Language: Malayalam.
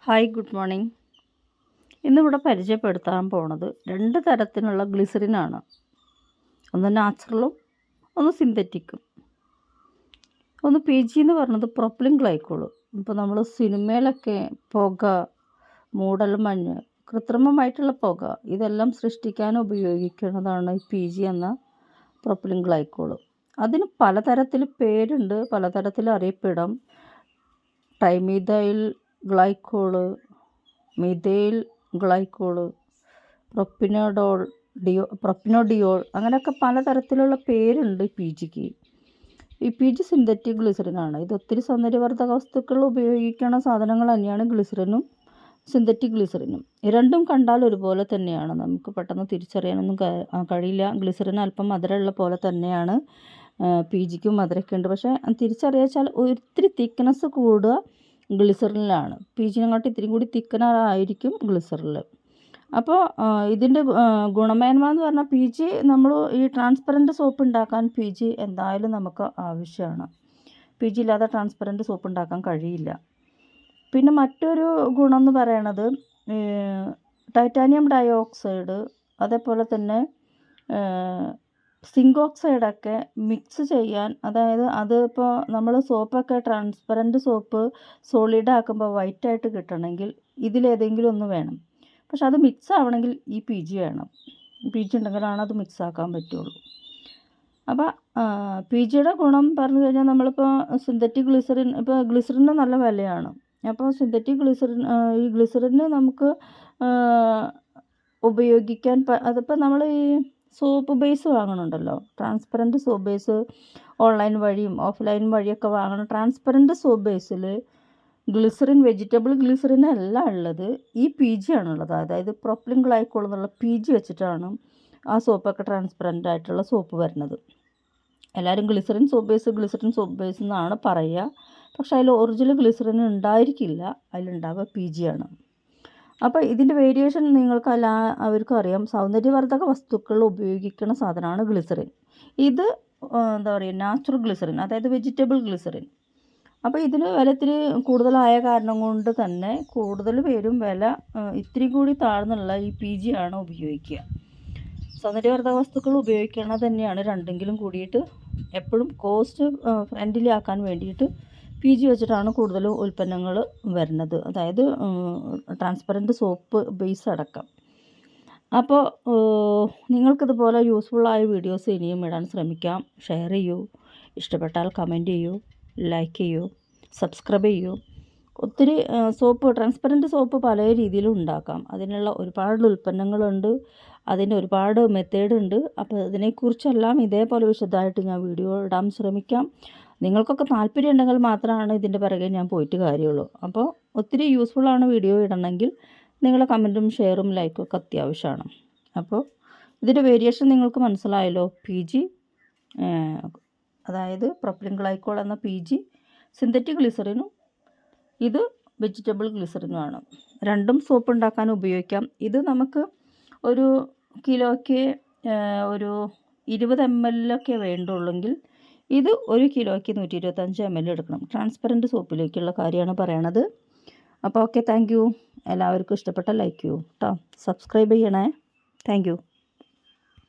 Hi, good morning. ഇന്നിവിടെ പരിചയപ്പെടുത്താൻ പോണത് 2 തരത്തിലുള്ള ഗ്ലിസറിനാണ്. ഒന്ന് നാച്ചുറലും ഒന്ന് സിന്തറ്റിക്കും. ഒന്ന് PG എന്ന് പറഞ്ഞത് പ്രൊപ്പലിൻ ഗ്ലൈക്കോള്. ഇപ്പോൾ നമ്മൾ സിനിമയിലൊക്കെ പുക, മൂടൽമഞ്ഞ്, കൃത്രിമമായിട്ടുള്ള പുക ഇതെല്ലാം സൃഷ്ടിക്കാൻ ഉപയോഗിക്കുന്നതാണ് ഈ PG എന്ന പ്രൊപ്പലിൻ ഗ്ലൈക്കോള്. അതിന് പലതരത്തിൽ പേരുണ്ട്, പലതരത്തിൽ അറിയപ്പെടാം. ട്രൈമീഥൈൽ ഗ്ലൈക്കോള്, മിഥൈൽ ഗ്ലൈക്കോള്, പ്രൊപ്പിനോഡിയോൾ അങ്ങനെയൊക്കെ പലതരത്തിലുള്ള പേരുണ്ട് PGക്ക്. ഈ PG സിന്തറ്റിക് ഗ്ലിസറിനാണ്. ഇത് ഒത്തിരി സൗന്ദര്യവർദ്ധക വസ്തുക്കൾ ഉപയോഗിക്കുന്ന സാധനങ്ങൾ തന്നെയാണ് ഗ്ലിസറിനും സിന്തറ്റിക് ഗ്ലിസറിനും. രണ്ടും കണ്ടാൽ ഒരുപോലെ തന്നെയാണ്, നമുക്ക് പെട്ടെന്ന് തിരിച്ചറിയാനൊന്നും കഴിയില്ല. ഗ്ലിസറിന് അല്പം മധുരമുള്ള പോലെ തന്നെയാണ് PGക്കും മധുരമൊക്കെ ഉണ്ട്. പക്ഷേ തിരിച്ചറിയാച്ചാൽ ഒത്തിരി തിക്നെസ് കൂടുക ഗ്ലിസറിനിലാണ്. PGനെക്കാട്ടി ഇത്തിരി കൂടി തിക്കനായിരിക്കും ഗ്ലിസറിൽ. അപ്പോൾ ഇതിൻ്റെ ഗുണമേന്മ എന്ന് പറഞ്ഞാൽ PG നമ്മൾ ഈ ട്രാൻസ്പെറൻറ്റ് സോപ്പ് ഉണ്ടാക്കാൻ PG എന്തായാലും നമുക്ക് ആവശ്യമാണ്. PG ഇല്ലാതെ ട്രാൻസ്പെറൻറ്റ് സോപ്പ് ഉണ്ടാക്കാൻ കഴിയില്ല. പിന്നെ മറ്റൊരു ഗുണം എന്ന് പറയണത് ടൈറ്റാനിയം ഡയോക്സൈഡ്, അതേപോലെ തന്നെ സിങ്ക് ഓക്സൈഡൊക്കെ മിക്സ് ചെയ്യാൻ, അതായത് അതിപ്പോൾ നമ്മൾ സോപ്പൊക്കെ ട്രാൻസ്പെറൻറ്റ് സോപ്പ് സോളിഡ് ആക്കുമ്പോൾ വൈറ്റായിട്ട് കിട്ടണമെങ്കിൽ ഇതിലേതെങ്കിലും ഒന്ന് വേണം. പക്ഷെ അത് മിക്സ് ആവണമെങ്കിൽ ഈ PG വേണം. PG ഉണ്ടെങ്കിലാണ് അത് മിക്സ് ആക്കാൻ പറ്റുള്ളൂ. അപ്പോൾ PGയുടെ ഗുണം പറഞ്ഞു കഴിഞ്ഞാൽ നമ്മളിപ്പോൾ സിന്തറ്റിക് ഗ്ലിസറിൻ, ഇപ്പോൾ ഗ്ലിസറിന് നല്ല വിലയാണ്. അപ്പോൾ സിന്തറ്റിക് ഗ്ലിസറിൻ, ഈ ഗ്ലിസറിന് നമുക്ക് ഉപയോഗിക്കാൻ അതിപ്പോൾ നമ്മൾ ഈ സോപ്പ് ബേസ് വാങ്ങണുണ്ടല്ലോ, ട്രാൻസ്പെറൻറ്റ് സോപ്പ് ബേസ് ഓൺലൈൻ വഴിയും ഓഫ്ലൈൻ വഴിയൊക്കെ വാങ്ങണം. ട്രാൻസ്പെറൻറ്റ് സോപ്പ് ബേസിൽ ഗ്ലിസറിൻ, വെജിറ്റബിൾ ഗ്ലിസറിൻ അല്ല ഉള്ളത്, ഈ PG ആണുള്ളത്. അതായത് പ്രൊപ്പലിൻ ഗ്ലൈക്കോൾ എന്നുള്ള PG വെച്ചിട്ടാണ് ആ സോപ്പൊക്കെ ട്രാൻസ്പെറൻ്റ് ആയിട്ടുള്ള സോപ്പ് വരുന്നത്. എല്ലാവരും ഗ്ലിസറിൻ സോപ്പ് ബേസ് എന്നാണ് പറയുക. പക്ഷേ അതിൽ ഒറിജിനൽ ഗ്ലിസറിൻ ഉണ്ടായിരിക്കില്ല, അതിലുണ്ടാവുക PG ആണ്. അപ്പോൾ ഇതിൻ്റെ വേരിയേഷൻ നിങ്ങൾക്ക് അവർക്കും അറിയാം. സൗന്ദര്യവർദ്ധക വസ്തുക്കൾ ഉപയോഗിക്കുന്ന സാധനമാണ് ഗ്ലിസറിൻ. ഇത് എന്താ പറയുക, നാച്ചുറൽ ഗ്ലിസറിൻ, അതായത് വെജിറ്റബിൾ ഗ്ലിസറിൻ. അപ്പോൾ ഇതിന് വില ഇത്തിരി കൂടുതലായ കാരണം കൊണ്ട് തന്നെ കൂടുതൽ പേരും വില ഇത്തിരി കൂടി താഴ്ന്നുള്ള ഈ PG ആണ് ഉപയോഗിക്കുക. സൗന്ദര്യവർദ്ധക വസ്തുക്കൾ ഉപയോഗിക്കുന്നത് തന്നെയാണ് രണ്ടെങ്കിലും കൂടിയിട്ട് എപ്പോഴും കോസ്റ്റ് ഫ്രണ്ട്ലി ആക്കാൻ വേണ്ടിയിട്ട് PG വെച്ചിട്ടാണ് കൂടുതലും ഉൽപ്പന്നങ്ങൾ വരുന്നത്, അതായത് ട്രാൻസ്പെറൻറ്റ് സോപ്പ് ബേസ് അടക്കം. അപ്പോൾ നിങ്ങൾക്കിതുപോലെ യൂസ്ഫുള്ളായ വീഡിയോസ് ഇനിയും ഇടാൻ ശ്രമിക്കാം. ഷെയർ ചെയ്യൂ, ഇഷ്ടപ്പെട്ടാൽ കമൻറ്റ് ചെയ്യൂ, ലൈക്ക് ചെയ്യൂ, സബ്സ്ക്രൈബ് ചെയ്യൂ. ഒത്തിരി സോപ്പ്, ട്രാൻസ്പെറൻറ്റ് സോപ്പ് പല രീതിയിലും ഉണ്ടാക്കാം. അതിനുള്ള ഒരുപാട് ഉൽപ്പന്നങ്ങളുണ്ട്, അതിന് ഒരുപാട് മെത്തേഡ് ഉണ്ട്. അപ്പോൾ അതിനെക്കുറിച്ചെല്ലാം ഇതേപോലെ വിശദമായിട്ട് ഞാൻ വീഡിയോ ഇടാൻ ശ്രമിക്കാം. നിങ്ങൾക്കൊക്കെ താല്പര്യം ഉണ്ടെങ്കിൽ മാത്രമാണ് ഇതിൻ്റെ പിറകെ ഞാൻ പോയിട്ട് കാര്യമുള്ളൂ. അപ്പോൾ ഒത്തിരി യൂസ്ഫുള്ളാണ് വീഡിയോ ഇടണമെങ്കിൽ നിങ്ങളുടെ കമൻറ്റും ഷെയറും ലൈക്കും ഒക്കെ അത്യാവശ്യമാണ്. അപ്പോൾ ഇതിൻ്റെ വേരിയേഷൻ നിങ്ങൾക്ക് മനസ്സിലായല്ലോ. PG, അതായത് പ്രൊപ്പലിൻ ഗ്ലൈക്കോൾ എന്ന PG സിന്തറ്റിക് ഗ്ലിസറിനും ഇത് വെജിറ്റബിൾ ഗ്ലിസറിനുമാണ്. രണ്ടും സോപ്പ് ഉണ്ടാക്കാൻ ഉപയോഗിക്കാം. ഇത് നമുക്ക് ഒരു കിലോയ്ക്ക് ഒരു 20 ml ഒക്കെ വേണ്ടുള്ളെങ്കിൽ ഇത് 1 കിലോയ്ക്ക് 125 ml എടുക്കണം. ട്രാൻസ്പെറൻറ്റ് സോപ്പിലേക്കുള്ള കാര്യമാണ് പറയണത്. അപ്പോൾ ഓക്കെ, താങ്ക് യു. എല്ലാവർക്കും ഇഷ്ടപ്പെട്ട ലൈക്ക് ചെയ്യൂ കേട്ടോ, സബ്സ്ക്രൈബ് ചെയ്യണേ. Thank you.